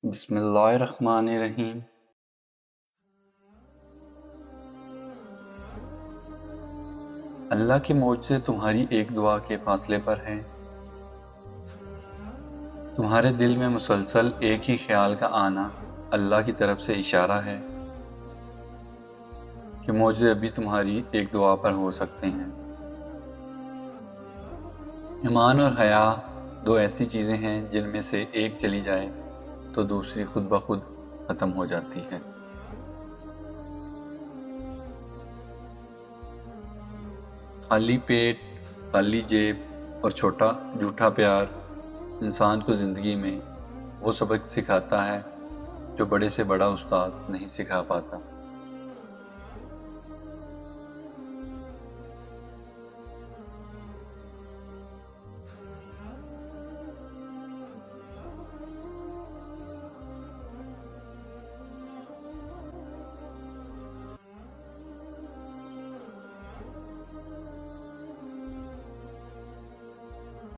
بسم اللہ الرحمن الرحیم۔ اللہ کے معجزے تمہاری ایک دعا کے فاصلے پر ہیں۔ تمہارے دل میں مسلسل ایک ہی خیال کا آنا اللہ کی طرف سے اشارہ ہے کہ معجزے ابھی تمہاری ایک دعا پر ہو سکتے ہیں۔ ایمان اور حیا دو ایسی چیزیں ہیں جن میں سے ایک چلی جائے تو دوسری خود بخود ختم ہو جاتی ہے۔ خالی پیٹ، خالی جیب اور چھوٹا جھوٹا پیار انسان کو زندگی میں وہ سبق سکھاتا ہے جو بڑے سے بڑا استاد نہیں سکھا پاتا۔